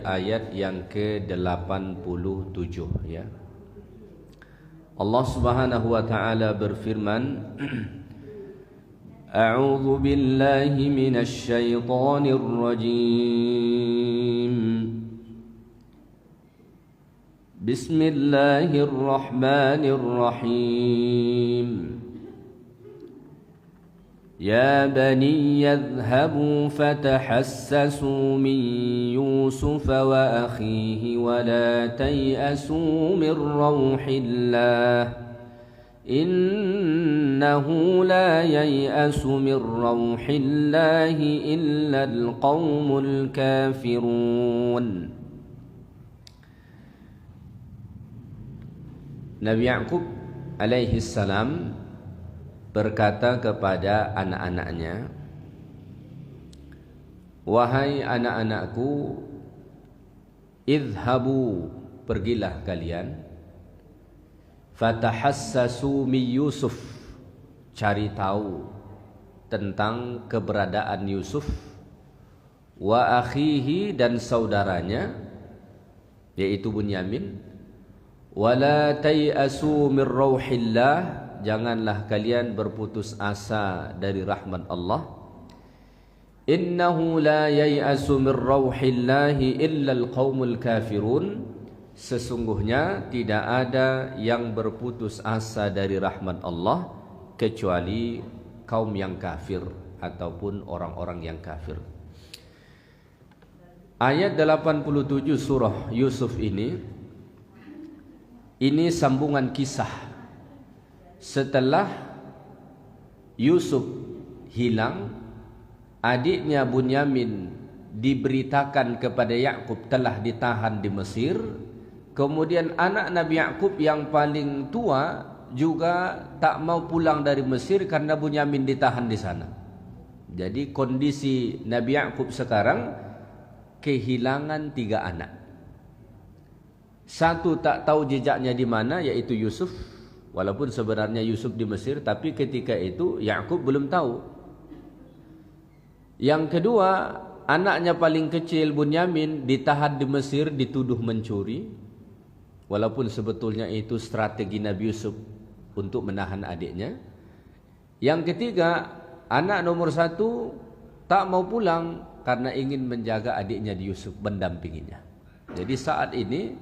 ayat yang ke-87 ya. Allah Subhanahu wa taala berfirman, A'udzu billahi minasy syaithanir rajim. Bismillahirrahmanirrahim. يا بني اذهبوا فتحسسوا من يوسف وأخيه ولا تيأسوا من روح الله إنه لا ييأس من روح الله إلا القوم الكافرون. Nabi Ya'qub alaihi salam berkata kepada anak-anaknya, wahai anak-anakku, idhabu, pergilah kalian, fatahassasu min Yusuf, cari tahu tentang keberadaan Yusuf, wa akhihi, dan saudaranya yaitu Bunyamin, wala tay'asu min rauhillah, janganlah kalian berputus asa dari rahmat Allah. Innahu la yai'asu min rauhillahi illa alqaumul kafirun. Sesungguhnya tidak ada yang berputus asa dari rahmat Allah kecuali kaum yang kafir ataupun orang-orang yang kafir. Ayat 87 surah Yusuf ini sambungan kisah. Setelah Yusuf hilang, adiknya Bunyamin diberitakan kepada Ya'qub telah ditahan di Mesir. Kemudian anak Nabi Ya'qub yang paling tua juga tak mau pulang dari Mesir karena Bunyamin ditahan di sana. Jadi kondisi Nabi Ya'qub sekarang kehilangan 3 anak. Satu tak tahu jejaknya di mana, yaitu Yusuf. Walaupun sebenarnya Yusuf di Mesir, tapi ketika itu Ya'qub belum tahu. Yang kedua, anaknya paling kecil Bunyamin ditahan di Mesir, dituduh mencuri. Walaupun sebetulnya itu strategi Nabi Yusuf untuk menahan adiknya. Yang ketiga, anak nomor 1 tak mau pulang karena ingin menjaga adiknya di Yusuf, mendampinginya. Jadi saat ini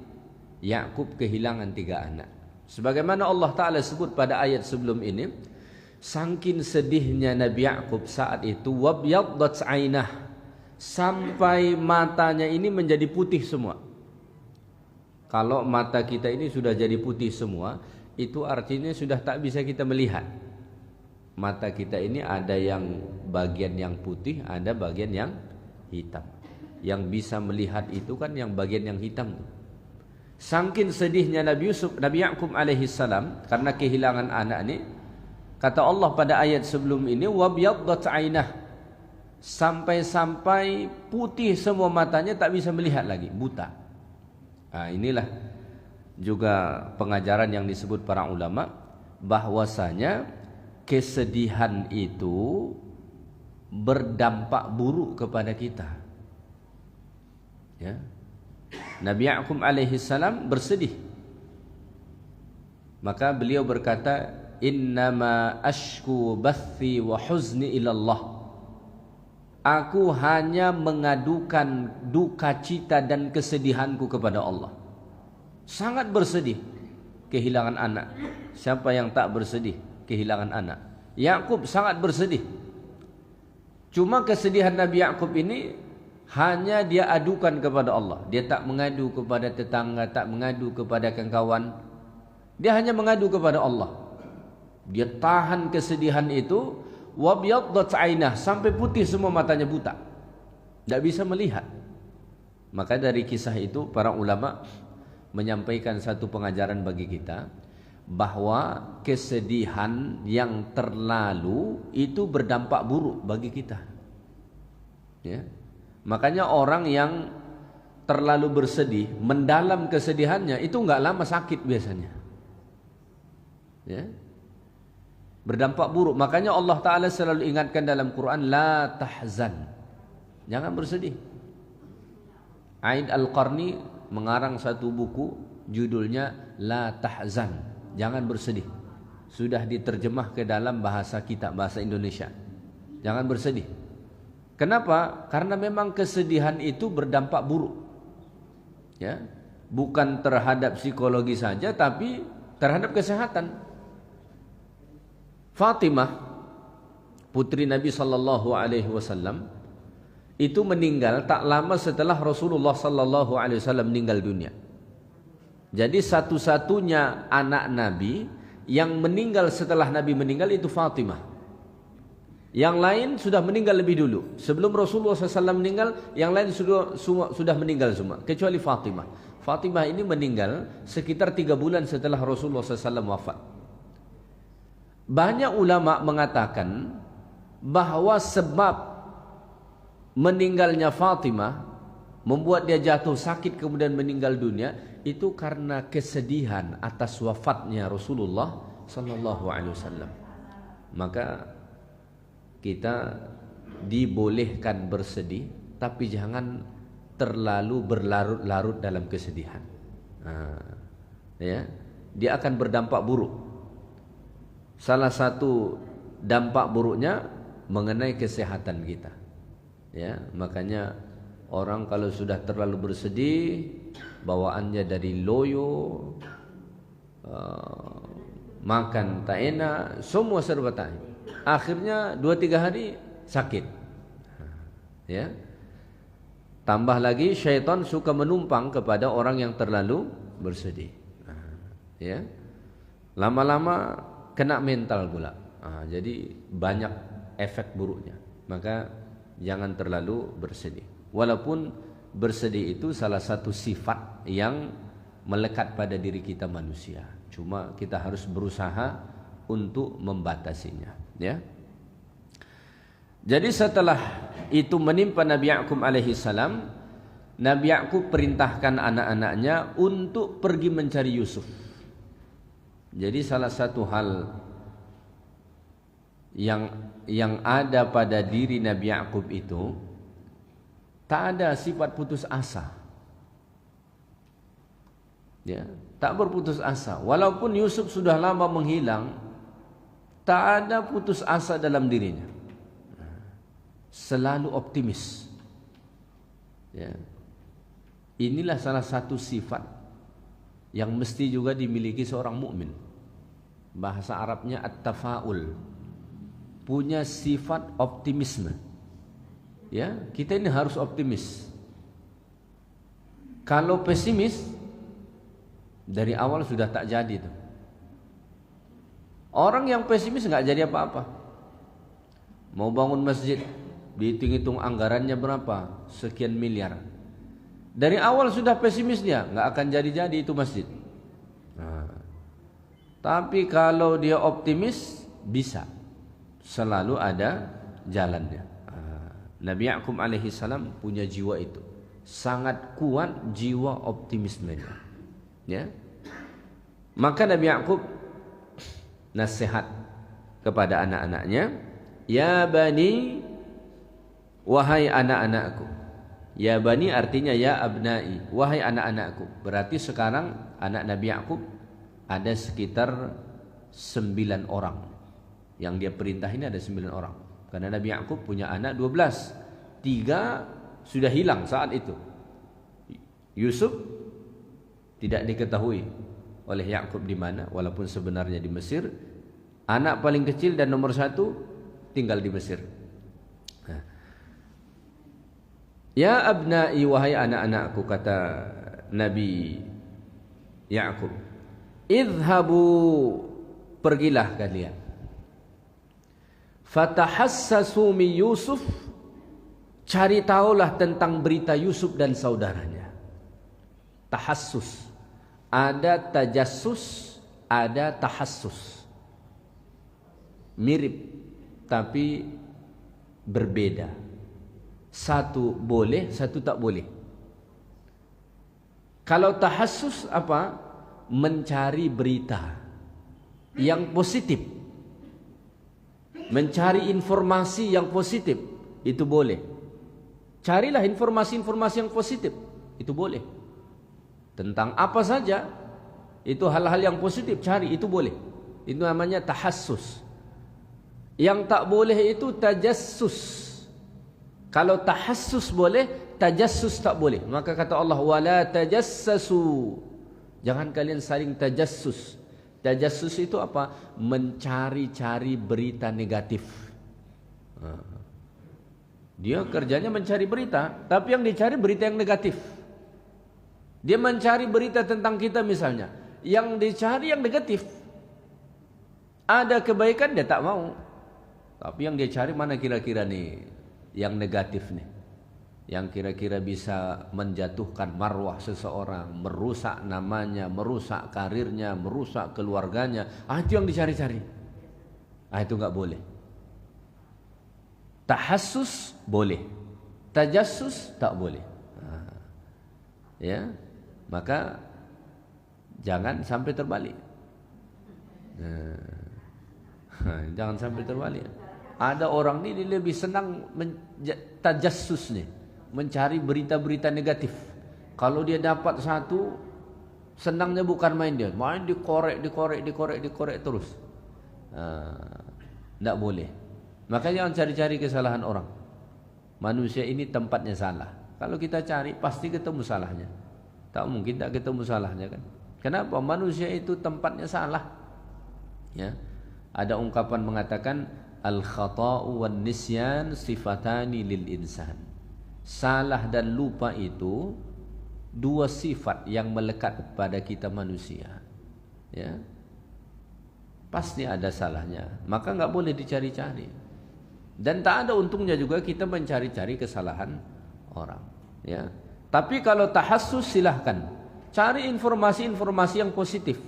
Ya'qub kehilangan 3 anak. Sebagaimana Allah Ta'ala sebut pada ayat sebelum ini, saking sedihnya Nabi Ya'qub saat itu, wabyaddat 'ainah, sampai matanya ini menjadi putih semua. Kalau mata kita ini sudah jadi putih semua, itu artinya sudah tak bisa kita melihat. Mata kita ini ada yang bagian yang putih, ada bagian yang hitam. Yang bisa melihat itu kan yang bagian yang hitam tuh. Saking sedihnya Nabi Ya'qub alaihi salam karena kehilangan anak ini, kata Allah pada ayat sebelum ini, wabyaddat 'ainah, sampai-sampai putih semua matanya, tak bisa melihat lagi, buta. Nah, inilah juga pengajaran yang disebut para ulama, bahwasanya kesedihan itu berdampak buruk kepada kita. Ya. Nabi Ya'qub alaihi salam bersedih. Maka beliau berkata, innama ashku bathi wa huzni ilallah. Aku hanya mengadukan duka cita dan kesedihanku kepada Allah. Sangat bersedih kehilangan anak. Siapa yang tak bersedih kehilangan anak? Ya'qub sangat bersedih. Cuma kesedihan Nabi Ya'qub ini hanya dia adukan kepada Allah. Dia tak mengadu kepada tetangga, tak mengadu kepada kawan. Dia hanya mengadu kepada Allah. Dia tahan kesedihan itu, wabyaddat 'ainah, sampai putih semua matanya, buta, tak bisa melihat. Maka dari kisah itu para ulama menyampaikan satu pengajaran bagi kita, bahwa kesedihan yang terlalu itu berdampak buruk bagi kita. Ya. Makanya orang yang terlalu bersedih, mendalam kesedihannya, itu enggak lama sakit biasanya. Ya. Berdampak buruk. Makanya Allah Ta'ala selalu ingatkan dalam Quran, la tahzan, jangan bersedih. Aid Al-Qarni mengarang satu buku judulnya La Tahzan, jangan bersedih. Sudah diterjemah ke dalam bahasa kita, bahasa Indonesia. Jangan bersedih. Kenapa? Karena memang kesedihan itu berdampak buruk. Ya, bukan terhadap psikologi saja, tapi terhadap kesehatan. Fatimah, putri Nabi sallallahu alaihi wasallam, itu meninggal tak lama setelah Rasulullah sallallahu alaihi wasallam meninggal dunia. Jadi satu-satunya anak Nabi yang meninggal setelah Nabi meninggal itu Fatimah. Yang lain sudah meninggal lebih dulu. Sebelum Rasulullah SAW meninggal, yang lain sudah meninggal semua, kecuali Fatimah. Fatimah ini meninggal sekitar 3 bulan setelah Rasulullah SAW wafat. Banyak ulama mengatakan bahwa sebab meninggalnya Fatimah, membuat dia jatuh sakit kemudian meninggal dunia, itu karena kesedihan atas wafatnya Rasulullah SAW. Maka kita dibolehkan bersedih, tapi jangan terlalu berlarut-larut dalam kesedihan. Ya, dia akan berdampak buruk. Salah satu dampak buruknya mengenai kesehatan kita. Ya, makanya orang kalau sudah terlalu bersedih, bawaannya dari loyo, makan tak enak, semua serba tak enak. Akhirnya 2-3 hari sakit. Ya. Tambah lagi syaitan suka menumpang kepada orang yang terlalu bersedih. Ya. Lama-lama kena mental pula. Jadi banyak efek buruknya. Maka jangan terlalu bersedih. Walaupun bersedih itu salah satu sifat yang melekat pada diri kita manusia. Cuma kita harus berusaha untuk membatasinya. Ya. Jadi setelah itu menimpa Nabi Ya'qub alaihi salam, Nabi Ya'qub perintahkan anak-anaknya untuk pergi mencari Yusuf. Jadi salah satu hal yang ada pada diri Nabi Ya'qub itu, tak ada sifat putus asa. Ya, tak berputus asa. Walaupun Yusuf sudah lama menghilang, tak ada putus asa dalam dirinya. Selalu optimis. Ya. Inilah salah satu sifat yang mesti juga dimiliki seorang mukmin. Bahasa Arabnya at-tafaul. Punya sifat optimisme. Ya, kita ini harus optimis. Kalau pesimis, dari awal sudah tak jadi tuh. Orang yang pesimis nggak jadi apa-apa. Mau bangun masjid, dihitung-hitung anggarannya berapa, sekian miliar. Dari awal sudah pesimis dia, nggak akan jadi-jadi itu masjid. Tapi kalau dia optimis, bisa. Selalu ada jalannya. Nabi Ya'qub alaihi salam punya jiwa itu. Sangat kuat jiwa optimismenya. Ya. Maka Nabi Ya'qub nasihat kepada anak-anaknya, ya bani, wahai anak-anakku. Ya bani artinya ya abnai, wahai anak-anakku. Berarti sekarang anak Nabi Ya'qub ada sekitar 9 orang. Yang dia perintah ini ada 9 orang. Karena Nabi Ya'qub punya anak 12. 3 sudah hilang saat itu. Yusuf tidak diketahui oleh Ya'qub di mana, walaupun sebenarnya di Mesir. Anak paling kecil dan nomor 1 tinggal di Mesir. Ya abnai, wahai anak-anakku, kata Nabi Ya'qub, idhabu, pergilah kalian, fatahassasu min Yusuf, cari tahulah tentang berita Yusuf dan saudaranya. Tahassus, ada tajassus, ada tahassus. Mirip tapi berbeda. Satu boleh, satu tak boleh. Kalau tahassus apa? Mencari berita yang positif, mencari informasi yang positif, itu boleh. Carilah informasi-informasi yang positif. itu boleh. Tentang apa saja, itu hal-hal yang positif, cari, itu boleh. Itu namanya tahassus. Yang tak boleh itu tajassus. Kalau tahassus boleh, tajassus tak boleh. Maka kata Allah, wala tajassasu. Jangan kalian saling tajassus. Tajassus itu apa? Mencari-cari berita negatif. Dia kerjanya mencari berita, tapi yang dicari berita yang negatif. Dia mencari berita tentang kita misalnya, yang dicari yang negatif. Ada kebaikan dia tak mau, tapi yang dia cari mana kira-kira nih yang negatif nih, yang kira-kira bisa menjatuhkan marwah seseorang, merusak namanya, merusak karirnya, merusak keluarganya. Itu yang dicari-cari. Itu enggak boleh. Tahassus boleh, tajassus tak boleh. Ya, maka jangan sampai terbalik. Jangan sampai terbalik. Ada orang ini lebih senang tajassus nih, mencari berita-berita negatif. Kalau dia dapat satu, senangnya bukan main dia, main dikorek terus. Tidak boleh. Maka jangan cari-cari kesalahan orang. Manusia ini tempatnya salah. Kalau kita cari pasti ketemu salahnya. Tak mungkin tak ketemu salahnya kan? Kenapa? Manusia itu tempatnya salah. Ya. Ada ungkapan mengatakan al-khata'u wan nisyan sifatani lil insan. Salah dan lupa itu dua sifat yang melekat pada kita manusia. Ya. Pasti ada salahnya. Maka enggak boleh dicari-cari. Dan tak ada untungnya juga kita mencari-cari kesalahan orang, ya. Tapi kalau tahassus silahkan. Cari informasi-informasi yang positif.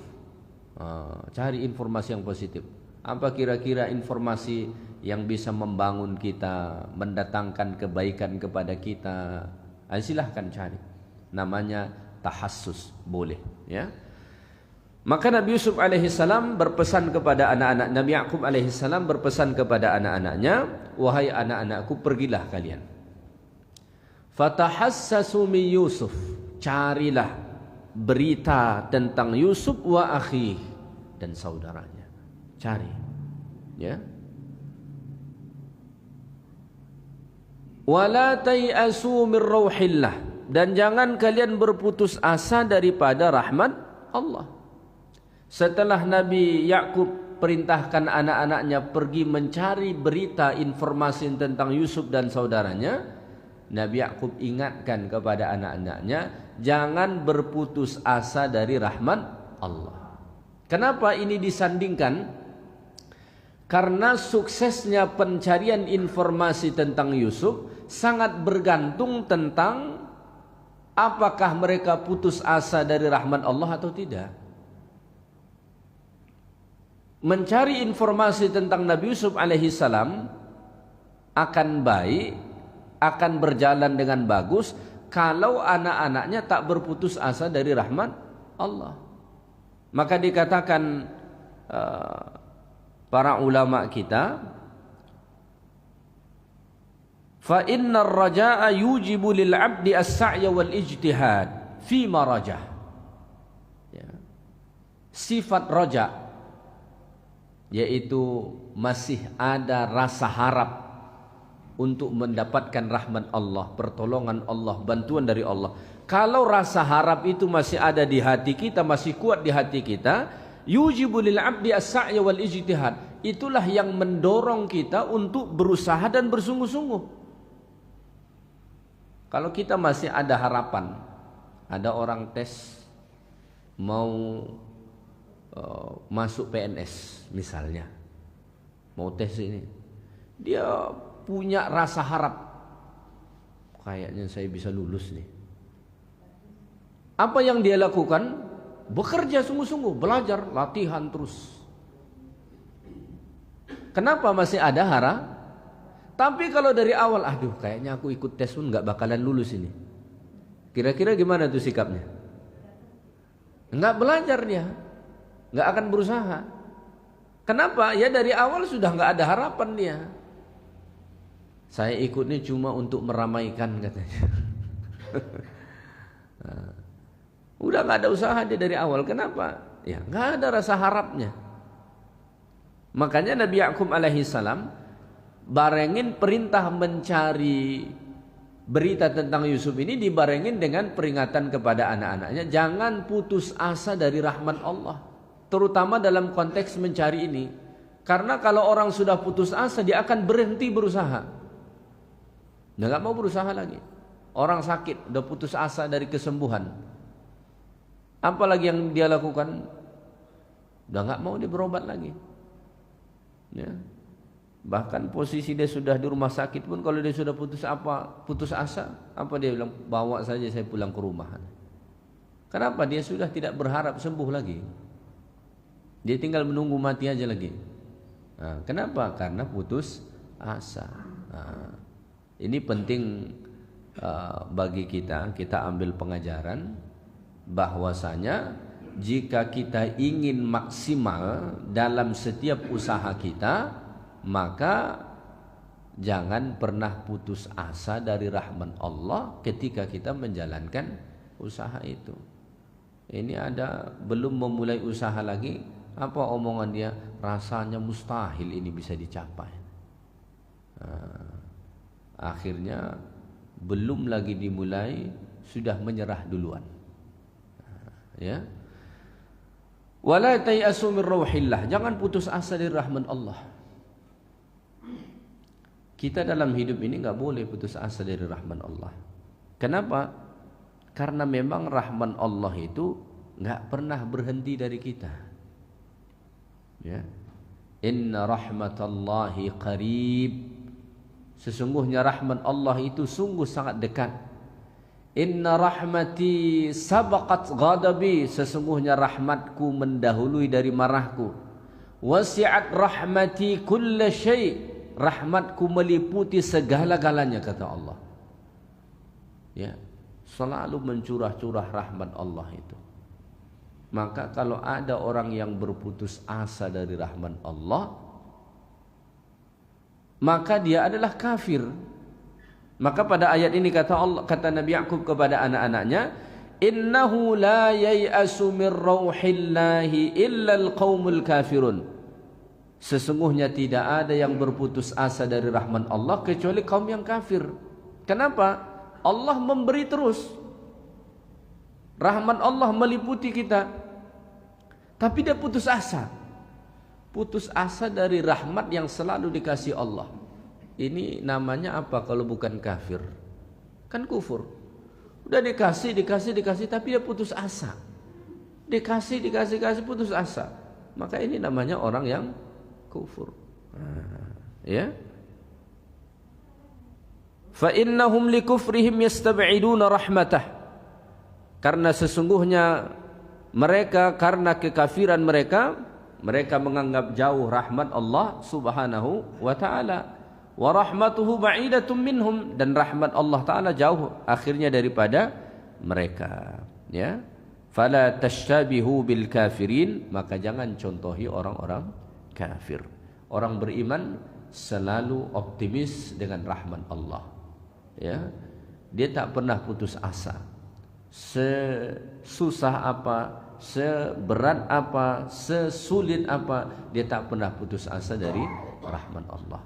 Cari informasi yang positif. Apa kira-kira informasi yang bisa membangun kita, mendatangkan kebaikan kepada kita? Silahkan cari. Namanya tahassus, boleh, ya. Maka Nabi Yusuf alaihissalam berpesan kepada anak-anak, Nabi Yaqub alaihissalam berpesan kepada anak-anaknya, wahai anak-anakku, pergilah kalian. Fatahassasu min Yusuf, carilah berita tentang Yusuf wa akhi, dan saudaranya. Cari, ya. Wala tayasu min rauhillah, dan jangan kalian berputus asa daripada rahmat Allah. Setelah Nabi Yaqub perintahkan anak-anaknya pergi mencari berita informasi tentang Yusuf dan saudaranya, Nabi Yaqub ingatkan kepada anak-anaknya, jangan berputus asa dari rahmat Allah. Kenapa ini disandingkan? Karena suksesnya pencarian informasi tentang Yusuf sangat bergantung tentang apakah mereka putus asa dari rahmat Allah atau tidak. Mencari informasi tentang Nabi Yusuf alaihissalam akan baik, akan berjalan dengan bagus kalau anak-anaknya tak berputus asa dari rahmat Allah. Maka dikatakan para ulama kita, fa innar raja'a yujibu lil 'abdi as-sa'ya wal ijtihad fi ma rajah. Ya. Sifat raja, yaitu masih ada rasa harap untuk mendapatkan rahmat Allah, pertolongan Allah, bantuan dari Allah. Kalau rasa harap itu masih ada di hati kita, masih kuat di hati kita, yujibu lil 'abdi as-sa'ya wal ijtihad, itulah yang mendorong kita untuk berusaha dan bersungguh-sungguh. Kalau kita masih ada harapan, ada orang tes mau masuk PNS misalnya, mau tes ini, dia punya rasa harap, kayaknya saya bisa lulus nih. Apa yang dia lakukan? Bekerja sungguh-sungguh, belajar, latihan terus. Kenapa masih ada harap? Tapi kalau dari awal, aduh kayaknya aku ikut tes pun gak bakalan lulus ini, kira-kira gimana tuh sikapnya? Enggak belajar dia, nggak akan berusaha. Kenapa? Ya dari awal sudah nggak ada harapan dia. Saya ikut ini cuma untuk meramaikan katanya. Udah nggak ada usaha dia dari awal. Kenapa? Ya nggak ada rasa harapnya. Makanya Nabi Yakub alaihi salam barengin perintah mencari berita tentang Yusuf ini dibarengin dengan peringatan kepada anak-anaknya, jangan putus asa dari rahmat Allah, terutama dalam konteks mencari ini. Karena kalau orang sudah putus asa, dia akan berhenti berusaha. Dia nggak mau berusaha lagi. Orang sakit udah putus asa dari kesembuhan, apalagi yang dia lakukan? Udah nggak mau dia berobat lagi. Ya. Bahkan posisi dia sudah di rumah sakit pun, kalau dia sudah putus asa, apa dia bilang? Bawa saja saya pulang ke rumah. Kenapa? Dia sudah tidak berharap sembuh lagi. Dia tinggal menunggu mati aja lagi. Nah, kenapa? Karena putus asa. Nah, ini penting bagi kita ambil pengajaran bahwasanya jika kita ingin maksimal dalam setiap usaha kita, maka jangan pernah putus asa dari rahmat Allah ketika kita menjalankan usaha itu. Ini ada belum memulai usaha lagi, apa omongan dia? Rasanya mustahil ini bisa dicapai. Nah, akhirnya belum lagi dimulai sudah menyerah duluan. Ya. Wala tayasu min rauhillah, jangan putus asa dari rahmat Allah. Kita dalam hidup ini nggak boleh putus asa dari rahmat Allah. Kenapa? Karena memang rahmat Allah itu nggak pernah berhenti dari kita. Ya. Inna rahmatallahi qarib. Sesungguhnya rahmat Allah itu sungguh sangat dekat. Inna rahmati sabaqat ghadabi. Sesungguhnya rahmatku mendahului dari marahku. Wasi'at rahmati kulla syai'. Rahmatku meliputi segala-galanya, kata Allah. Ya, selalu mencurah-curah rahmat Allah itu. Maka kalau ada orang yang berputus asa dari rahmat Allah, maka dia adalah kafir. Maka pada ayat ini kata Nabi Yakub kepada anak-anaknya, innahu la yai'asu min rauhillahi illa alqaumul kafirun. Sesungguhnya tidak ada yang berputus asa dari rahmat Allah kecuali kaum yang kafir. Kenapa? Allah memberi terus. Rahmat Allah meliputi kita. Tapi dia putus asa. Putus asa dari rahmat yang selalu dikasih Allah. Ini namanya apa kalau bukan kafir? Kan kufur. Udah dikasih tapi dia putus asa. Dikasih putus asa. Maka ini namanya orang yang kufur. Ya. Fa innahum likufrihim yastab'iduna rahmatah. Karena sesungguhnya mereka karena kekafiran mereka menganggap jauh rahmat Allah Subhanahu wa taala. Wa rahmatuhu ba'idatun minhum, dan rahmat Allah taala jauh akhirnya daripada mereka. Ya. Fala tashabihu bil kafirin, maka jangan contohi orang-orang kafir. Orang beriman selalu optimis dengan rahmat Allah. Ya, dia tak pernah putus asa. Sesusah apa, seberat apa, sesulit apa, dia tak pernah putus asa dari rahmat Allah.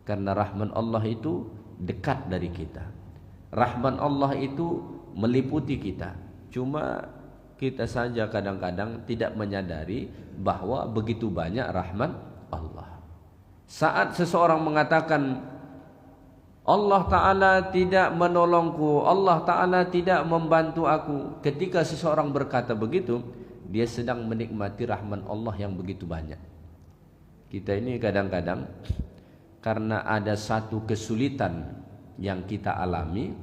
Karena rahmat Allah itu dekat dari kita. Rahmat Allah itu meliputi kita. Cuma kita saja kadang-kadang tidak menyadari bahwa begitu banyak rahmat Allah. Saat seseorang mengatakan Allah Ta'ala tidak menolongku, Allah Ta'ala tidak membantu aku, ketika seseorang berkata begitu, dia sedang menikmati rahmat Allah yang begitu banyak. Kita ini kadang-kadang karena ada satu kesulitan yang kita alami,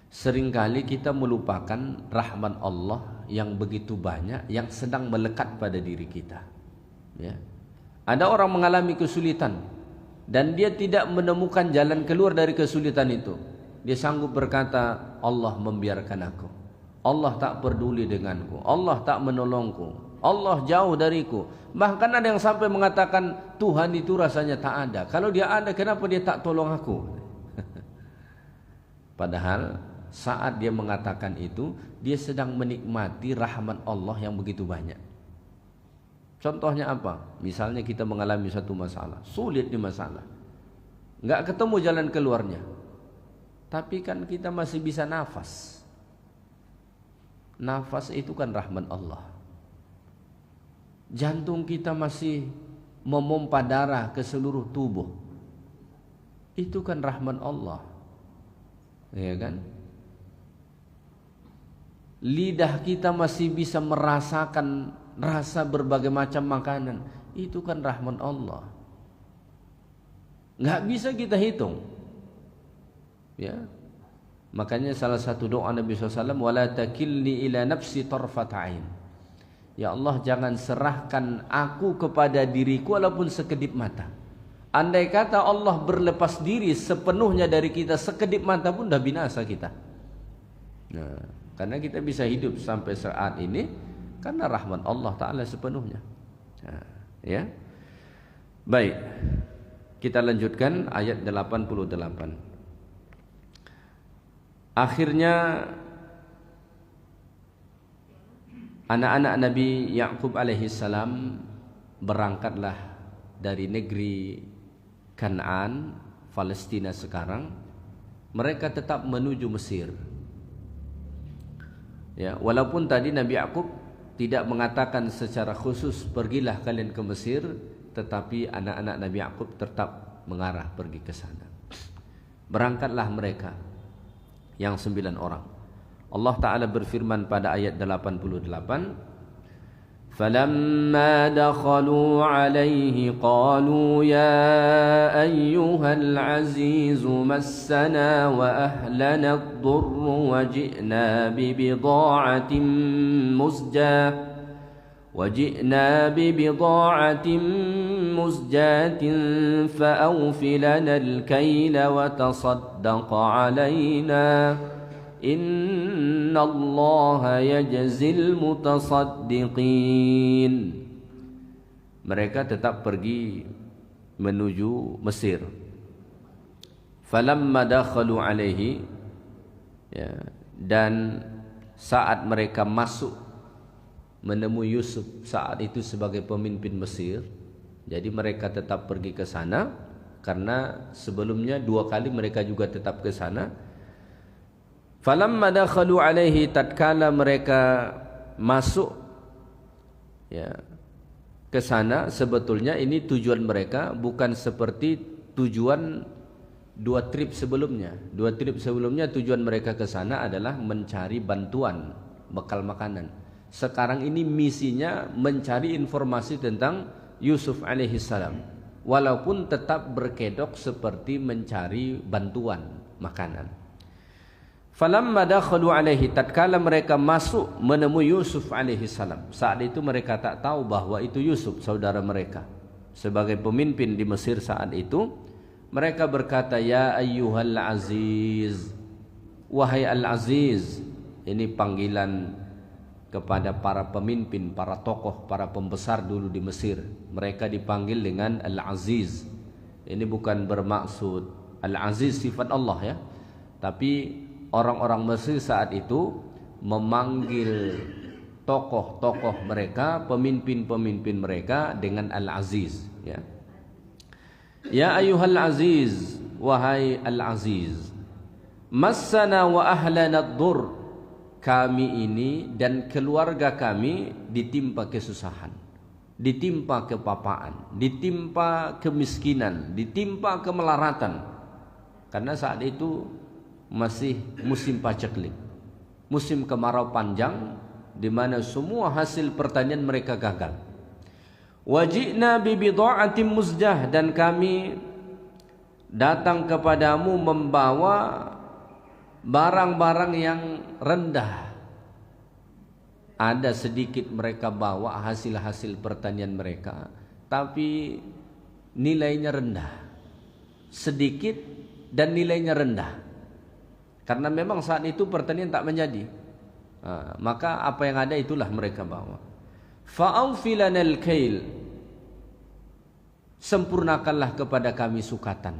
seringkali kita melupakan rahmat Allah yang begitu banyak yang sedang melekat pada diri kita. Ya. Ada orang mengalami kesulitan dan dia tidak menemukan jalan keluar dari kesulitan itu. Dia sanggup berkata, Allah membiarkan aku, Allah tak peduli denganku, Allah tak menolongku, Allah jauh dariku. Bahkan ada yang sampai mengatakan Tuhan itu rasanya tak ada. Kalau dia ada, kenapa dia tak tolong aku? Padahal saat dia mengatakan itu, dia sedang menikmati rahmat Allah yang begitu banyak. Contohnya apa? Misalnya kita mengalami satu masalah, sulit di masalah, nggak ketemu jalan keluarnya, tapi kan kita masih bisa nafas. Nafas itu kan rahmat Allah. Jantung kita masih memompa darah ke seluruh tubuh, itu kan rahmat Allah, ya kan? Lidah kita masih bisa merasakan rasa berbagai macam makanan, itu kan rahmat Allah. Nggak bisa kita hitung, ya. Makanya salah satu doa Nabi SAW, wala takilni ila nafsi tarfat ain. Ya Allah, jangan serahkan aku kepada diriku walaupun sekedip mata. Andai kata Allah berlepas diri sepenuhnya dari kita, sekedip mata pun dah binasa kita. Nah, karena kita bisa hidup sampai saat ini karena rahmat Allah Ta'ala sepenuhnya. Nah, ya. Baik, kita lanjutkan ayat 88. Akhirnya anak-anak Nabi Yakub alaihi salam berangkatlah dari negeri Kan'an, Palestina sekarang. Mereka tetap menuju Mesir. Ya, walaupun tadi Nabi Yakub tidak mengatakan secara khusus pergilah kalian ke Mesir, tetapi anak-anak Nabi Yakub tetap mengarah pergi ke sana. Berangkatlah mereka yang 9 orang. Allah Ta'ala berfirman pada ayat 88, فَلَمَّا دَخَلُوا عَلَيْهِ قَالُوا يَا أَيُّهَا الْعَزِيزُ مَسَّنَا وَأَهْلَنَا الضُّرُّ وَجِئْنَا بِبِضَاعَةٍ مُزْجَاةٍ فَأَوْفِ لَنَا الْكَيْلَ وَتَصَدَّقْ عَلَيْنَا إِنَّ اللَّهَ يَجْزِي الْمُتَصَدِّقِينَ. Mereka tetap pergi menuju Mesir. Falamma dakhalu alaihi, ya, dan saat mereka masuk menemui Yusuf saat itu sebagai pemimpin Mesir. Jadi mereka tetap pergi ke sana karena sebelumnya 2 kali mereka juga tetap ke sana. Falamma dakhalu alaihi, tatkala mereka masuk, ya, ke sana, sebetulnya ini tujuan mereka bukan seperti tujuan 2 trip sebelumnya. 2 trip sebelumnya tujuan mereka ke sana adalah mencari bantuan bekal makanan. Sekarang ini misinya mencari informasi tentang Yusuf alaihissalam, walaupun tetap berkedok seperti mencari bantuan makanan. Falamma dakhalu alaihi, tatkala mereka masuk menemui Yusuf alaihissalam, saat itu mereka tak tahu bahwa itu Yusuf saudara mereka. Sebagai pemimpin di Mesir saat itu, mereka berkata, ya ayyuhal aziz, wahai al-aziz. Ini panggilan kepada para pemimpin, para tokoh, para pembesar dulu di Mesir. Mereka dipanggil dengan Al-Aziz. Ini bukan bermaksud Al-Aziz sifat Allah, ya, tapi orang-orang Mesir saat itu memanggil tokoh-tokoh mereka, pemimpin-pemimpin mereka dengan Al-Aziz, ya. Ya ayyuhal aziz, wahai Al-Aziz, massana wa ahlana ad-dur, kami ini dan keluarga kami ditimpa kesusahan, ditimpa kepapaan, ditimpa kemiskinan, ditimpa kemelaratan. Karena saat itu masih musim paceklik, musim kemarau panjang, di mana semua hasil pertanian mereka gagal. Waji'na bi bidha'atin muzjah, dan kami datang kepadamu membawa barang-barang yang rendah. Ada sedikit mereka bawa hasil-hasil pertanian mereka, tapi nilainya rendah. Sedikit dan nilainya rendah. Karena memang saat itu pertanian tak menjadi. Maka apa yang ada itulah mereka bawa. Fa'aufilanal kail, sempurnakanlah kepada kami sukatan.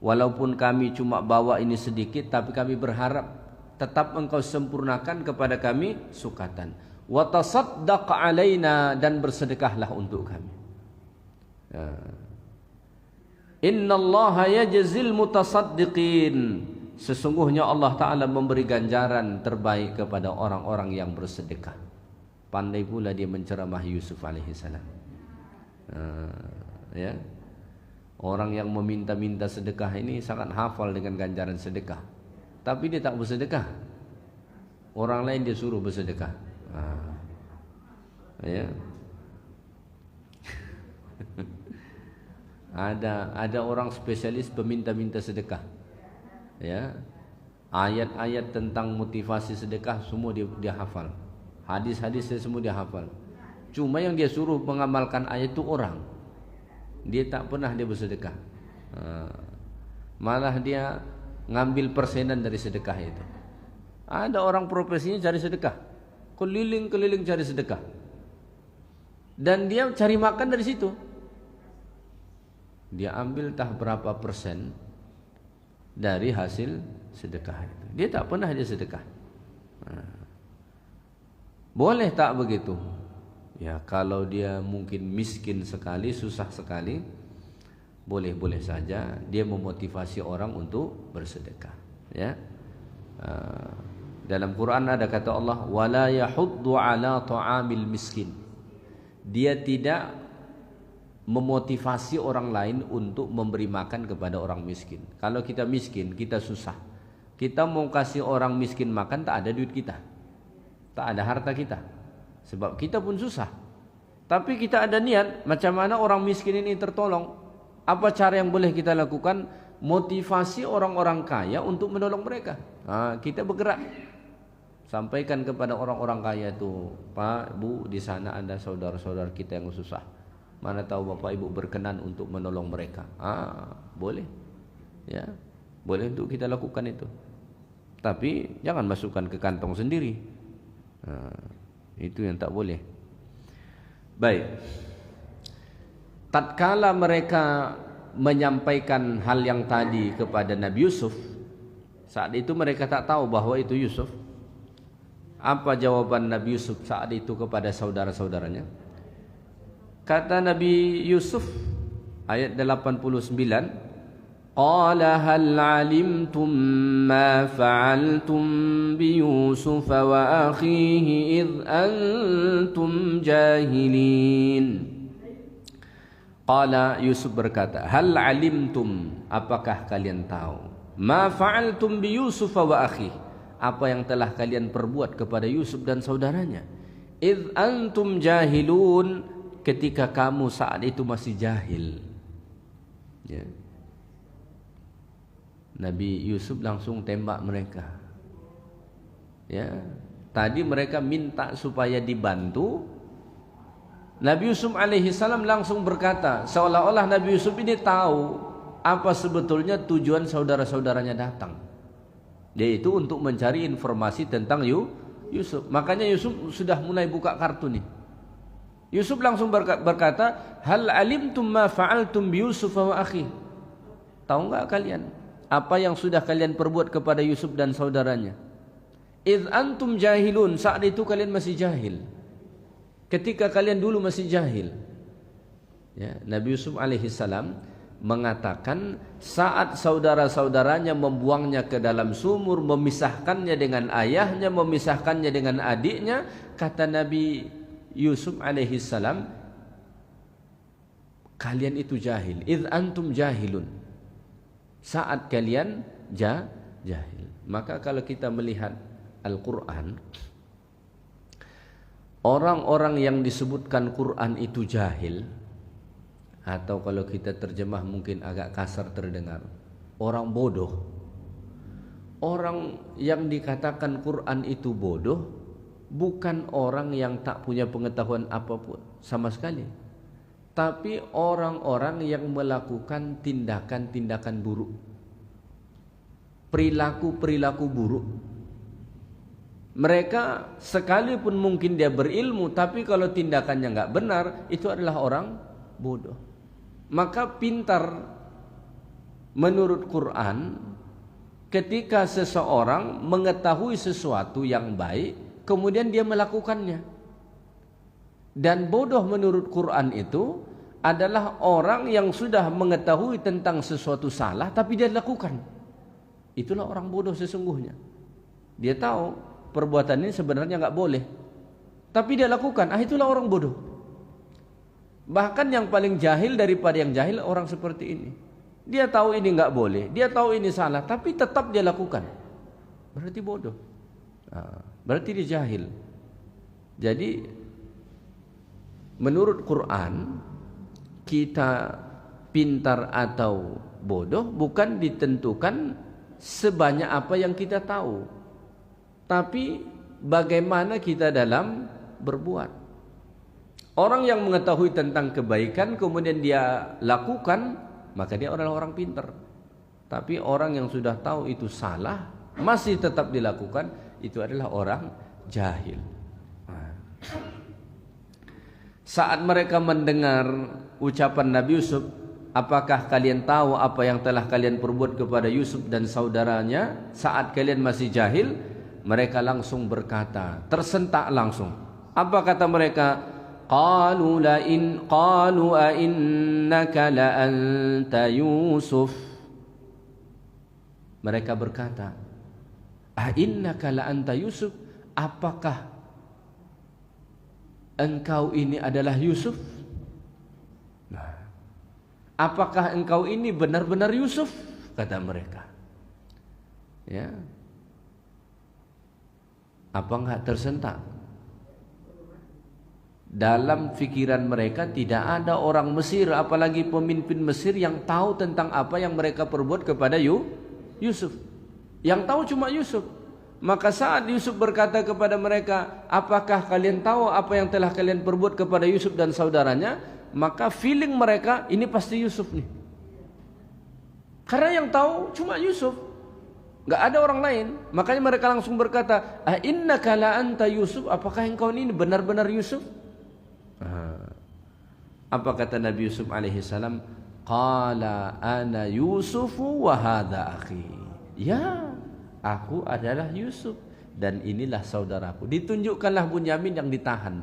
Walaupun kami cuma bawa ini sedikit, tapi kami berharap tetap engkau sempurnakan kepada kami sukatan. Wa tasaddaq alaina, dan bersedekahlah untuk kami. Innallaha yajzil mutasaddiqin. Sesungguhnya Allah Ta'ala memberi ganjaran terbaik kepada orang-orang yang bersedekah. Pandai pula dia menceramah Yusuf alaihissalam. Ya. Orang yang meminta-minta sedekah ini sangat hafal dengan ganjaran sedekah. Tapi dia tak bersedekah. Orang lain dia suruh bersedekah. Ya. Ada orang spesialis peminta-minta sedekah. Ya. Ayat-ayat tentang motivasi sedekah semua dia hafal. Hadis-hadis semua dia hafal. Cuma yang dia suruh mengamalkan ayat itu orang. Dia tak pernah dia bersedekah. Malah dia ngambil persenan dari sedekah itu. Ada orang profesinya cari sedekah, keliling-keliling cari sedekah, dan dia cari makan dari situ. Dia ambil entah berapa persen dari hasil sedekah itu. Dia tak pernah dia sedekah. Boleh tak begitu? Ya, kalau dia mungkin miskin sekali, susah sekali, boleh-boleh saja dia memotivasi orang untuk bersedekah. Ya. Dalam Quran ada kata Allah, wala yahuddu ala ta'amil miskin. Dia tidak memotivasi orang lain untuk memberi makan kepada orang miskin. Kalau kita miskin, kita susah, kita mau kasih orang miskin makan, tak ada duit kita, tak ada harta kita. Sebab kita pun susah. Tapi kita ada niat, macam mana orang miskin ini tertolong. Apa cara yang boleh kita lakukan? Motivasi orang-orang kaya untuk menolong mereka. Kita bergerak. Sampaikan kepada orang-orang kaya itu, Pak, Bu, di sana ada saudara-saudara kita yang susah. Mana tahu Bapak Ibu berkenan untuk menolong mereka. Boleh. Ya, boleh untuk kita lakukan itu. Tapi jangan masukkan ke kantong sendiri. Itu yang tak boleh. Baik. Tatkala mereka menyampaikan hal yang tadi kepada Nabi Yusuf, saat itu mereka tak tahu bahwa itu Yusuf. Apa jawaban Nabi Yusuf saat itu kepada saudara-saudaranya? Kata Nabi Yusuf ayat 89, qala hal alimtum ma fa'altum bi Yusuf wa akhihi id antum jahilin. Qala, Yusuf berkata, hal alimtum, apakah kalian tahu, ma fa'altum bi Yusuf wa akhihi, apa yang telah kalian perbuat kepada Yusuf dan saudaranya. Id antum jahilun, ketika kamu saat itu masih jahil. Ya. Nabi Yusuf langsung tembak mereka. Ya, tadi mereka minta supaya dibantu. Nabi Yusuf alaihi salam langsung berkata, seolah-olah Nabi Yusuf ini tahu apa sebetulnya tujuan saudara-saudaranya datang, yaitu untuk mencari informasi tentang Yusuf. Makanya Yusuf sudah mulai buka kartu nih. Yusuf langsung berkata, hal alimtum ma fa'altum bi Yusuf wa akhi. Tahu enggak kalian apa yang sudah kalian perbuat kepada Yusuf dan saudaranya? Idz antum jahilun, saat itu kalian masih jahil. Ketika kalian dulu masih jahil. Ya, Nabi Yusuf alaihi salam mengatakan saat saudara-saudaranya membuangnya ke dalam sumur, memisahkannya dengan ayahnya, memisahkannya dengan adiknya, kata Nabi Yusuf alaihi salam, kalian itu jahil. Idz antum jahilun, saat kalian jahil. Maka kalau kita melihat Al-Quran, orang-orang yang disebutkan Quran itu jahil, atau kalau kita terjemah mungkin agak kasar terdengar, orang bodoh. Orang yang dikatakan Quran itu bodoh bukan orang yang tak punya pengetahuan apapun sama sekali, tapi orang-orang yang melakukan tindakan-tindakan buruk, perilaku-perilaku buruk. Mereka sekalipun mungkin dia berilmu, tapi kalau tindakannya enggak benar, itu adalah orang bodoh. Maka pintar Menurut Quran, ketika seseorang mengetahui sesuatu yang baik, kemudian dia melakukannya. Dan bodoh menurut Quran itu adalah orang yang sudah mengetahui tentang sesuatu salah tapi dia lakukan. Itulah orang bodoh sesungguhnya. Dia tahu perbuatan ini sebenarnya nggak boleh, tapi dia lakukan. Itulah orang bodoh. Bahkan yang paling jahil daripada yang jahil orang seperti ini. Dia tahu ini nggak boleh, dia tahu ini salah, tapi tetap dia lakukan. Berarti bodoh. Berarti dia jahil. Jadi menurut Quran, kita pintar atau bodoh bukan ditentukan sebanyak apa yang kita tahu, tapi bagaimana kita dalam berbuat. Orang yang mengetahui tentang kebaikan kemudian dia lakukan, maka dia adalah orang pintar. Tapi orang yang sudah tahu itu salah masih tetap dilakukan, itu adalah orang jahil. Saat mereka mendengar ucapan Nabi Yusuf, apakah kalian tahu apa yang telah kalian perbuat kepada Yusuf dan saudaranya saat kalian masih jahil? Mereka langsung berkata, tersentak langsung. Apa kata mereka? Qalu a innaka la anta Yusuf. Mereka berkata, a innaka la anta Yusuf? Apakah engkau ini adalah Yusuf? Nah, apakah engkau ini benar-benar Yusuf? Kata mereka. Ya. Apa enggak tersentak? Dalam fikiran mereka tidak ada orang Mesir, apalagi pemimpin Mesir yang tahu tentang apa yang mereka perbuat kepada Yusuf. Yang tahu cuma Yusuf. Maka saat Yusuf berkata kepada mereka, apakah kalian tahu apa yang telah kalian perbuat kepada Yusuf dan saudaranya? Maka feeling mereka, ini pasti Yusuf nih. Karena yang tahu cuma Yusuf, nggak ada orang lain. Makanya mereka langsung berkata, a innaka la anta Yusuf? Apakah engkau ini benar-benar Yusuf? Apa kata Nabi Yusuf alaihissalam? Qala ana Yusufu wa hadha akhi. Ya, aku adalah Yusuf dan inilah saudaraku. Ditunjukkanlah Bunyamin yang ditahan.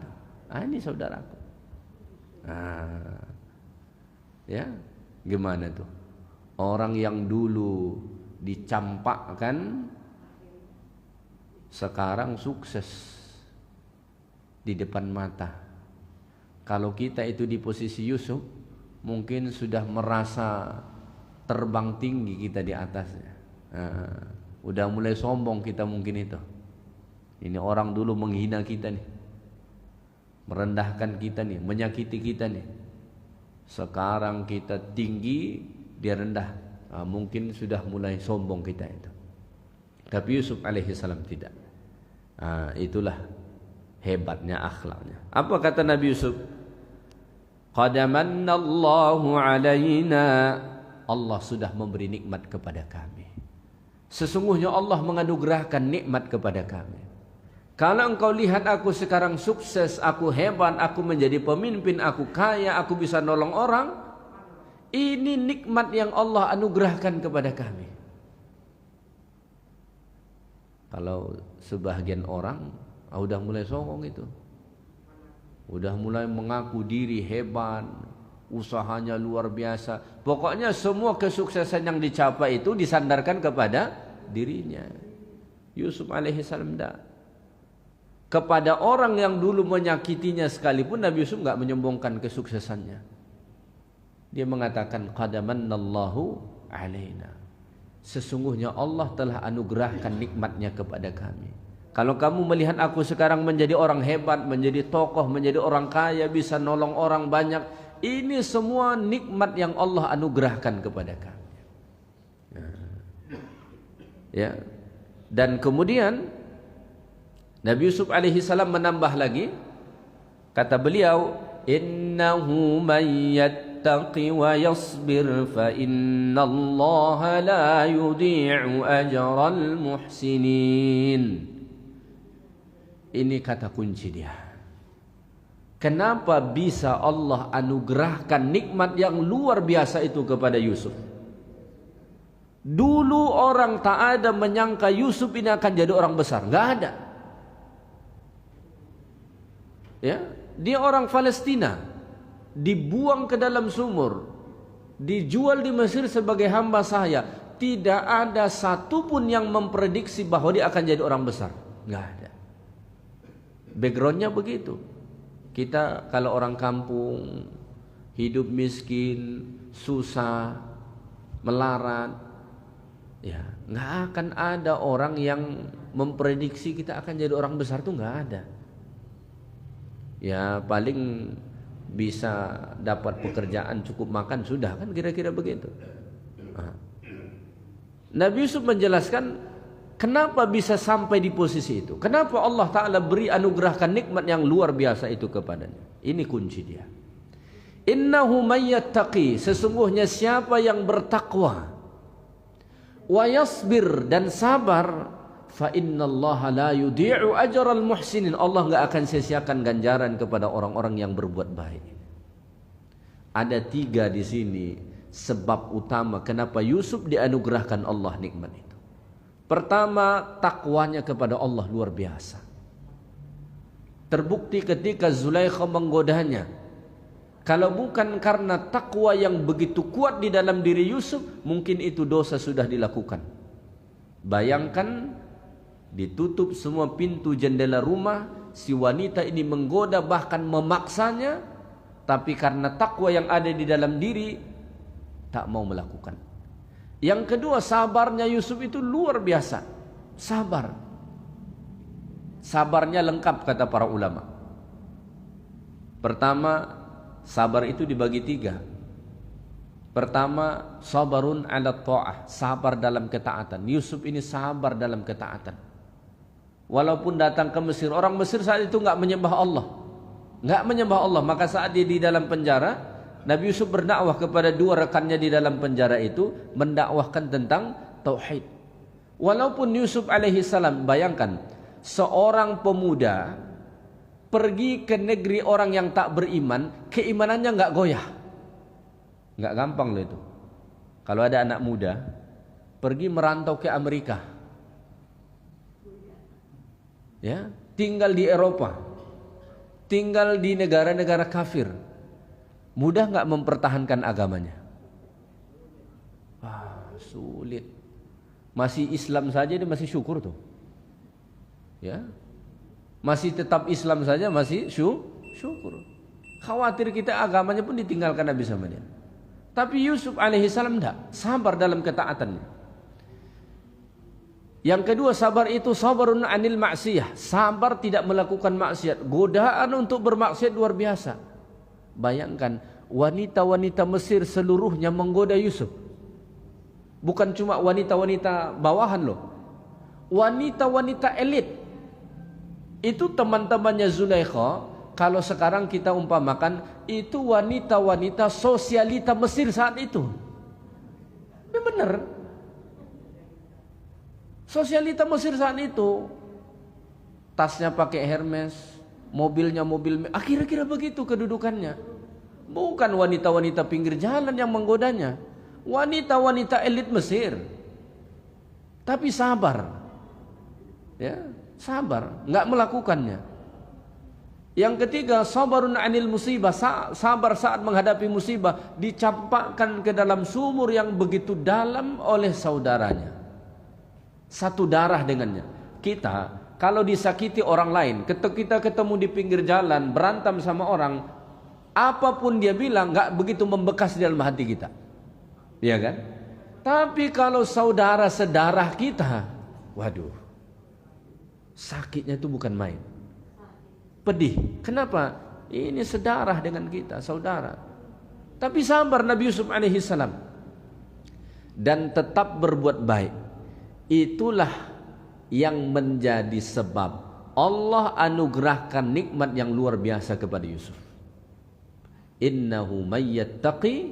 Ini saudaraku. Ya, gimana tuh? Orang yang dulu dicampakkan sekarang sukses di depan mata. Kalau kita itu di posisi Yusuf, mungkin sudah merasa terbang tinggi kita di atasnya. Udah mulai sombong kita mungkin itu. Ini orang dulu menghina kita nih, merendahkan kita nih, menyakiti kita nih. Sekarang kita tinggi, dia rendah. Mungkin sudah mulai sombong kita itu. Tapi Yusuf alaihissalam tidak. Itulah hebatnya akhlaknya. Apa kata Nabi Yusuf? Qad mannallahu alaina. Allah sudah memberi nikmat kepada kami. Sesungguhnya Allah menganugerahkan nikmat kepada kami. Kalau engkau lihat aku sekarang sukses, aku hebat, aku menjadi pemimpin, aku kaya, aku bisa nolong orang, ini nikmat yang Allah anugerahkan kepada kami. Kalau sebagian orang udah mulai songong itu, udah mulai mengaku diri hebat, usahanya luar biasa. Pokoknya semua kesuksesan yang dicapai itu disandarkan kepada dirinya. Yusuf alaihissalam tidak. Kepada orang yang dulu menyakitinya sekalipun Nabi Yusuf enggak menyombongkan kesuksesannya. Dia mengatakan qad mannallahu alaina. Sesungguhnya Allah telah anugerahkan nikmatnya kepada kami. Kalau kamu melihat aku sekarang menjadi orang hebat, menjadi tokoh, menjadi orang kaya, bisa nolong orang banyak, ini semua nikmat yang Allah anugerahkan kepada kami. Ya. Dan kemudian Nabi Yusuf alaihi salam menambah lagi, kata beliau, innahu man yattaqi wa yasbir fa innallaha la yudhi'u ajral muhsinin. Ini kata kunci dia. Kenapa bisa Allah anugerahkan nikmat yang luar biasa itu kepada Yusuf? Dulu orang tak ada menyangka Yusuf ini akan jadi orang besar, nggak ada. Ya, dia orang Palestina, dibuang ke dalam sumur, dijual di Mesir sebagai hamba sahaya. Tidak ada satupun yang memprediksi bahwa dia akan jadi orang besar, nggak ada. Backgroundnya begitu. Kita kalau orang kampung, hidup miskin, susah, melarat, ya nggak akan ada orang yang memprediksi kita akan jadi orang besar, tuh nggak ada. Ya paling bisa dapat pekerjaan, cukup makan, sudah kan, kira-kira begitu. Nabi Yusuf menjelaskan kenapa bisa sampai di posisi itu, kenapa Allah Ta'ala beri anugerahkan nikmat yang luar biasa itu kepadanya. Ini kunci dia. Innahu mayyattaqi, sesungguhnya siapa yang bertakwa, wa yasbir, dan sabar, fa innallaha la yudhi'u ajral muhsinin, Allah enggak akan sia-siakan ganjaran kepada orang-orang yang berbuat baik. Ada 3 di sini sebab utama kenapa Yusuf dianugerahkan Allah nikmat itu. Pertama, takwanya kepada Allah luar biasa. Terbukti ketika Zulaikha menggodanya. Kalau bukan karena takwa yang begitu kuat di dalam diri Yusuf, mungkin itu dosa sudah dilakukan. Bayangkan, ditutup semua pintu jendela rumah, si wanita ini menggoda bahkan memaksanya, tapi karena takwa yang ada di dalam diri tak mau melakukan. Yang kedua, sabarnya Yusuf itu luar biasa. Sabar. Sabarnya lengkap kata para ulama. Pertama, sabar itu dibagi 3. Pertama, sabarun ala ta'ah, sabar dalam ketaatan. Yusuf ini sabar dalam ketaatan. Walaupun datang ke Mesir, orang Mesir saat itu enggak menyembah Allah. Enggak menyembah Allah, maka saat dia di dalam penjara, Nabi Yusuf berdakwah kepada 2 rekannya di dalam penjara itu, mendakwahkan tentang tauhid. Walaupun Yusuf alaihi salam, bayangkan, seorang pemuda pergi ke negeri orang yang tak beriman, keimanannya enggak goyah. Enggak gampang loh itu. Kalau ada anak muda pergi merantau ke Amerika, ya, tinggal di Eropa, tinggal di negara-negara kafir, mudah enggak mempertahankan agamanya? Sulit. Masih Islam saja dia masih syukur tuh. Ya. Masih tetap Islam saja masih syukur. Khawatir kita agamanya pun ditinggalkan habis sama dia. Tapi Yusuf alaihi salam enggak, sabar dalam ketaatannya. Yang kedua, sabar itu sabarun anil maksiyah, sabar tidak melakukan maksiat. Godaan untuk bermaksiat luar biasa. Bayangkan, wanita-wanita Mesir seluruhnya menggoda Yusuf. Bukan cuma wanita-wanita bawahan loh, wanita-wanita elit. Itu teman-temannya Zulaikha. Kalau sekarang kita umpamakan, itu wanita-wanita sosialita Mesir saat itu. Ini benar. Sosialita Mesir saat itu, tasnya pakai Hermes, mobilnya mobil, kira-kira begitu kedudukannya. Bukan wanita-wanita pinggir jalan yang menggodanya, wanita-wanita elit Mesir. Tapi sabar, ya, sabar, nggak melakukannya. Yang ketiga, sabarun anil musibah, sabar saat menghadapi musibah, dicampakkan ke dalam sumur yang begitu dalam oleh saudaranya, satu darah dengannya. Kita kalau disakiti orang lain, ketika kita ketemu di pinggir jalan berantem sama orang, apapun dia bilang nggak begitu membekas di dalam hati kita, ya kan? Tapi kalau saudara sedarah kita, waduh, sakitnya itu bukan main. Pedih. Kenapa? Ini sedarah dengan kita, saudara. Tapi sabar Nabi Yusuf alaihi salam dan tetap berbuat baik. Itulah yang menjadi sebab Allah anugerahkan nikmat yang luar biasa kepada Yusuf. Innahu mayyattaqi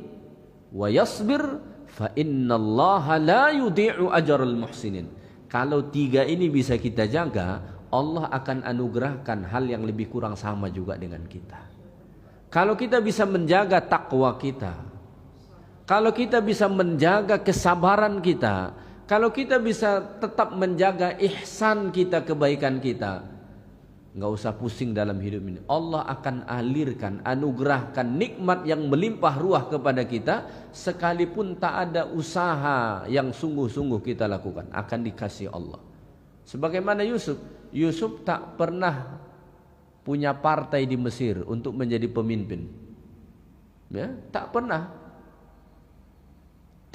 wa yasbir fa innallaha la yudhi'u ajral muhsinin. Kalau 3 ini bisa kita jaga, Allah akan anugerahkan hal yang lebih kurang sama juga dengan kita. Kalau kita bisa menjaga takwa kita, kalau kita bisa menjaga kesabaran kita, kalau kita bisa tetap menjaga ihsan kita, kebaikan kita, nggak usah pusing dalam hidup ini. Allah akan alirkan, anugerahkan nikmat yang melimpah ruah kepada kita, sekalipun tak ada usaha yang sungguh-sungguh kita lakukan, akan dikasih Allah. Sebagaimana Yusuf tak pernah punya partai di Mesir untuk menjadi pemimpin, ya, tak pernah.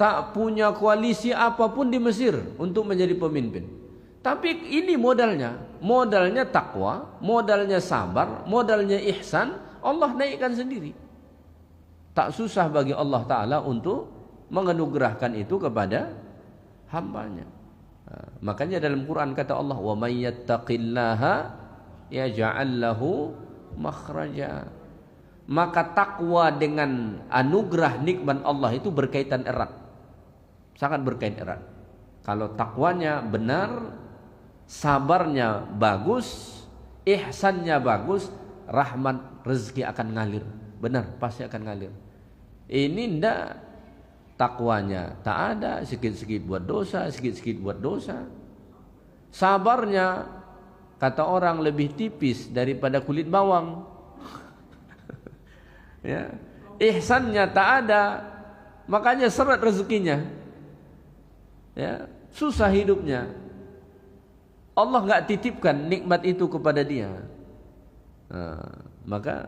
Tak punya koalisi apapun di Mesir untuk menjadi pemimpin. Tapi ini modalnya takwa, modalnya sabar, modalnya ihsan, Allah naikkan sendiri. Tak susah bagi Allah Ta'ala untuk menganugerahkan itu kepada hambanya. Makanya dalam Quran kata Allah, wa may yattaqillaha yaj'al lahu makhraja. Maka takwa dengan anugerah nikmat Allah itu berkaitan erat. Sangat berkaitan erat. Kalau takwanya benar, sabarnya bagus, ihsannya bagus, rahmat rezeki akan ngalir. Benar, pasti akan ngalir. Ini ndak, takwanya tak ada, sikit-sikit buat dosa, sikit-sikit buat dosa. Sabarnya kata orang lebih tipis daripada kulit bawang. Ya. Ihsannya tak ada, makanya seret rezekinya. Ya, susah hidupnya. Allah enggak titipkan nikmat itu kepada dia. Maka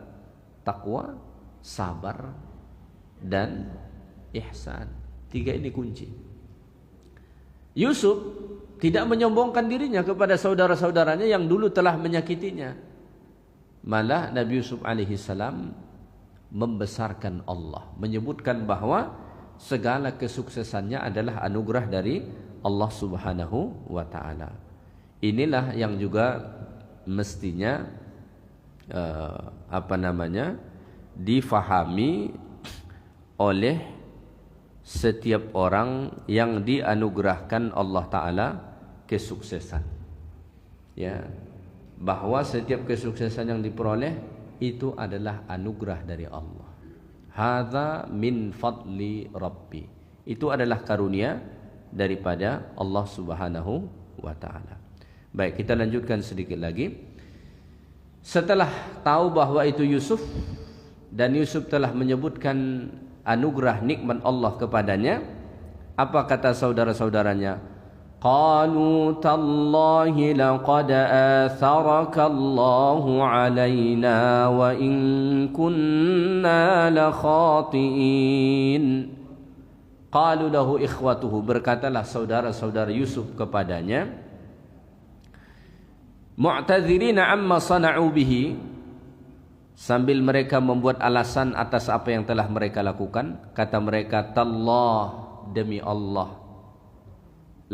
takwa, sabar, dan ihsan. 3 ini kunci. Yusuf tidak menyombongkan dirinya kepada saudara-saudaranya yang dulu telah menyakitinya. Malah Nabi Yusuf alaihissalam membesarkan Allah, menyebutkan bahwa segala kesuksesannya adalah anugerah dari Allah Subhanahu wa taala. Inilah yang juga mestinya difahami oleh setiap orang yang dianugerahkan Allah Ta'ala kesuksesan, ya, bahwa setiap kesuksesan yang diperoleh itu adalah anugerah dari Allah. Hadza min fadli Rabbi. Itu adalah karunia daripada Allah Subhanahu wa taala. Baik, kita lanjutkan sedikit lagi. Setelah tahu bahwa itu Yusuf, dan Yusuf telah menyebutkan anugerah nikmat Allah kepadanya, apa kata saudara-saudaranya? Qalu tallahi laqad atharaka Allahu alaina wa in kunna la khatiin. Qalu lahu ikhwatuhu, berkatalah saudara-saudara Yusuf kepadanya, mu'tadzirina amma sana'u bihi, sambil mereka membuat alasan atas apa yang telah mereka lakukan. Kata mereka, tallah, demi Allah,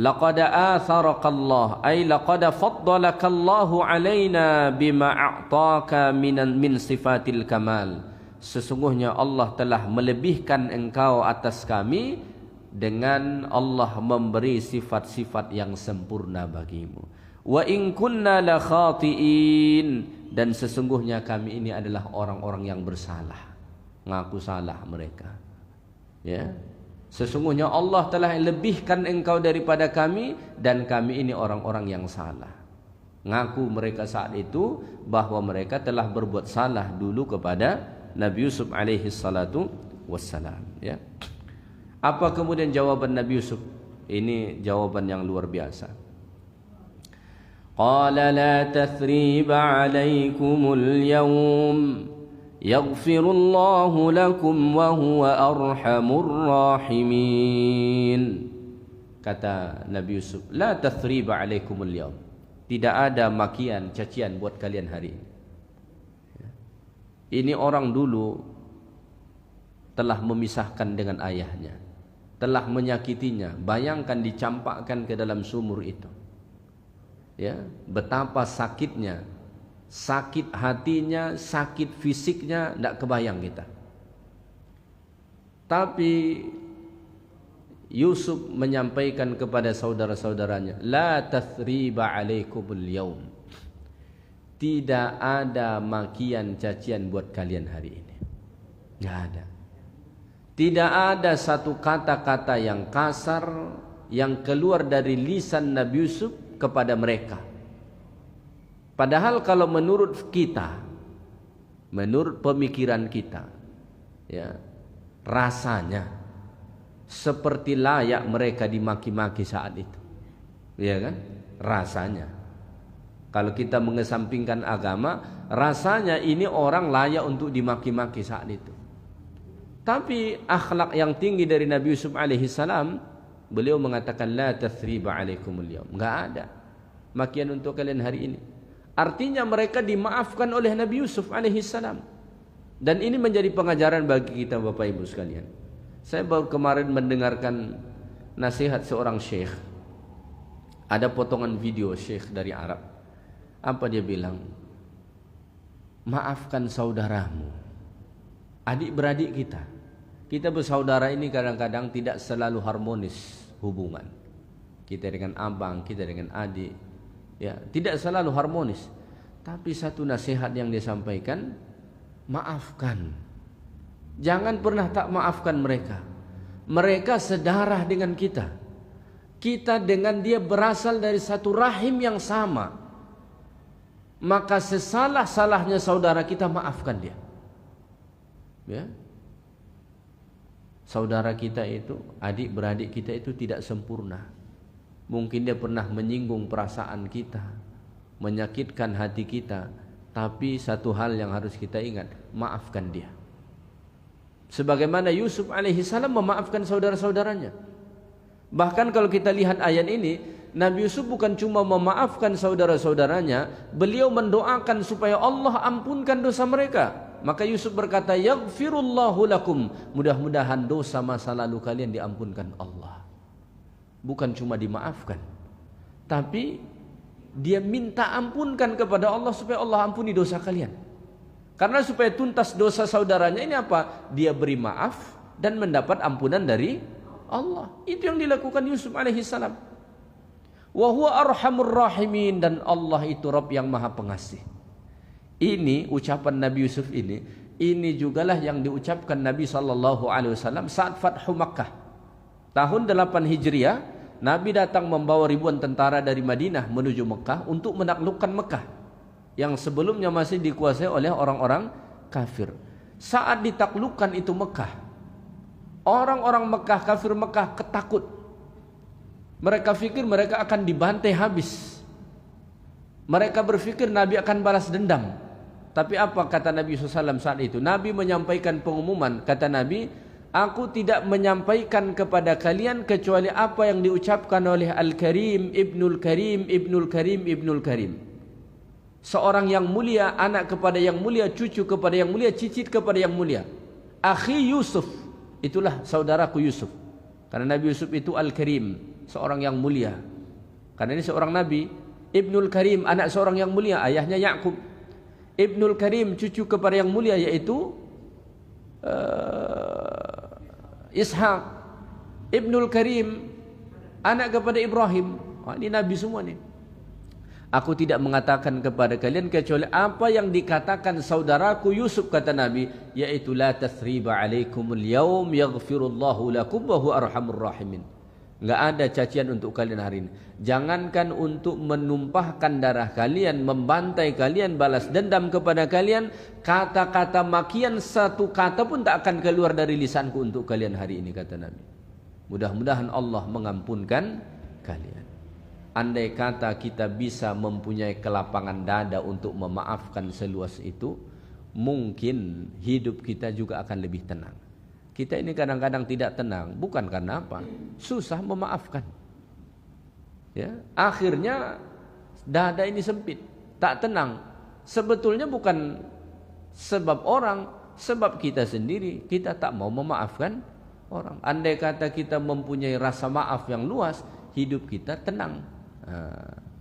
laqad atharaka Allah, ay laqad faddalaka Allahu alaina bima a'taka min sifatil kamal. Sesungguhnya Allah telah melebihkan engkau atas kami dengan Allah memberi sifat-sifat yang sempurna bagimu. Wa in kunna la khatiin, dan sesungguhnya kami ini adalah orang-orang yang bersalah. Ngaku salah mereka. Ya. Sesungguhnya Allah telah lebihkan engkau daripada kami, dan kami ini orang-orang yang salah. Ngaku mereka saat itu bahwa mereka telah berbuat salah dulu kepada Nabi Yusuf alaihi salatu wassalam, ya. Apa kemudian jawaban Nabi Yusuf? Ini jawaban yang luar biasa. Qala la tathriba alaikumul yawm yaghfirullahu lakum wa huwa arhamur rahimin. Kata Nabi Yusuf, la tathriba alaikumul yawm, tidak ada makian, cacian buat kalian hari ini. Ini orang dulu telah memisahkan dengan ayahnya, telah menyakitinya. Bayangkan dicampakkan ke dalam sumur itu. Ya, betapa sakitnya, sakit hatinya, sakit fisiknya, tidak kebayang kita. Tapi Yusuf menyampaikan kepada saudara-saudaranya, la tathriba alaikumul yaum, tidak ada makian cacian buat kalian hari ini. Tidak ada. Tidak ada satu kata-kata yang kasar yang keluar dari lisan Nabi Yusuf kepada mereka. Padahal kalau menurut kita, menurut pemikiran kita, ya, rasanya seperti layak mereka dimaki-maki saat itu, ya kan? Rasanya, kalau kita mengesampingkan agama, rasanya ini orang layak untuk dimaki-maki saat itu. Tapi akhlak yang tinggi dari Nabi Yusuf alaihissalam, beliau mengatakan la tathriba alaikumul yaum, enggak ada makian untuk kalian hari ini. Artinya mereka dimaafkan oleh Nabi Yusuf alaihissalam. Dan ini menjadi pengajaran bagi kita Bapak Ibu sekalian. Saya baru kemarin mendengarkan nasihat seorang syekh. Ada potongan video syekh dari Arab. Apa dia bilang? Maafkan saudaramu, adik-beradik kita. Kita bersaudara ini kadang-kadang tidak selalu harmonis hubungan. Kita dengan abang, kita dengan adik, ya, tidak selalu harmonis. Tapi satu nasihat yang dia sampaikan, maafkan. Jangan pernah tak maafkan mereka. Mereka sedarah dengan kita. Kita dengan dia berasal dari satu rahim yang sama. Maka sesalah-salahnya saudara kita, maafkan dia. Ya. Saudara kita itu, adik-beradik kita itu tidak sempurna. Mungkin dia pernah menyinggung perasaan kita, menyakitkan hati kita. Tapi satu hal yang harus kita ingat, maafkan dia. Sebagaimana Yusuf alaihissalam memaafkan saudara-saudaranya. Bahkan kalau kita lihat ayat ini, Nabi Yusuf bukan cuma memaafkan saudara-saudaranya, beliau mendoakan supaya Allah ampunkan dosa mereka. Maka Yusuf berkata, yaghfirullahu lakum, mudah-mudahan dosa masa lalu kalian diampunkan Allah. Bukan cuma dimaafkan, tapi dia minta ampunkan kepada Allah supaya Allah ampuni dosa kalian. Karena supaya tuntas dosa saudaranya ini apa? Dia beri maaf dan mendapat ampunan dari Allah. Itu yang dilakukan Yusuf alaihissalam. Wa huwa arhamur rahimin, dan Allah itu Rabb yang Maha Pengasih. Ini ucapan Nabi Yusuf ini jugalah yang diucapkan Nabi SAW saat Fathu Makkah. Tahun 8 Hijriah, Nabi datang membawa ribuan tentara dari Madinah menuju Mekah untuk menaklukkan Mekah yang sebelumnya masih dikuasai oleh orang-orang kafir. Saat ditaklukkan itu Mekah, orang-orang Mekah, kafir Mekah ketakut. Mereka pikir mereka akan dibantai habis. Mereka berpikir Nabi akan balas dendam. Tapi apa kata Nabi SAW saat itu? Nabi menyampaikan pengumuman. Kata Nabi, aku tidak menyampaikan kepada kalian kecuali apa yang diucapkan oleh Al-Karim, Ibnul Karim, Ibnul Karim, Ibnul Karim. Seorang yang mulia, anak kepada yang mulia, cucu kepada yang mulia, cicit kepada yang mulia. Akhi Yusuf, itulah saudaraku Yusuf. Karena Nabi Yusuf itu Al-Karim, seorang yang mulia. Karena ini seorang Nabi. Ibnul Karim, anak seorang yang mulia, ayahnya Yakub. Ibnul Karim, cucu kepada yang mulia, yaitu Ishak. Ibnul Karim, anak kepada Ibrahim. Ini Nabi semua nih. Aku tidak mengatakan kepada kalian kecuali apa yang dikatakan saudaraku Yusuf, kata Nabi, yaitu la tathriba alaikumul yaum yaghfirullahu lakum wa huwa arhamur rahimin. Enggak ada cacian untuk kalian hari ini. Jangankan untuk menumpahkan darah kalian, membantai kalian, balas dendam kepada kalian, kata-kata makian satu kata pun tak akan keluar dari lisanku untuk kalian hari ini, kata Nabi. Mudah-mudahan Allah mengampunkan kalian. Andai kata kita bisa mempunyai kelapangan dada untuk memaafkan seluas itu, mungkin hidup kita juga akan lebih tenang. Kita ini kadang-kadang tidak tenang, bukan karena apa? Susah memaafkan. Ya, akhirnya dada ini sempit, tak tenang. Sebetulnya bukan sebab orang, sebab kita sendiri, kita tak mau memaafkan orang. Andai kata kita mempunyai rasa maaf yang luas, hidup kita tenang.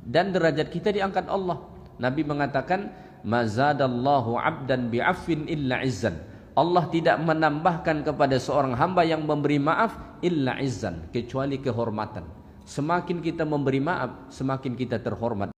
Dan derajat kita diangkat Allah. Nabi mengatakan, mazadallahu abdan bi'afin illa izzan. Allah tidak menambahkan kepada seorang hamba yang memberi maaf illa izzan, kecuali kehormatan. Semakin kita memberi maaf, semakin kita terhormat.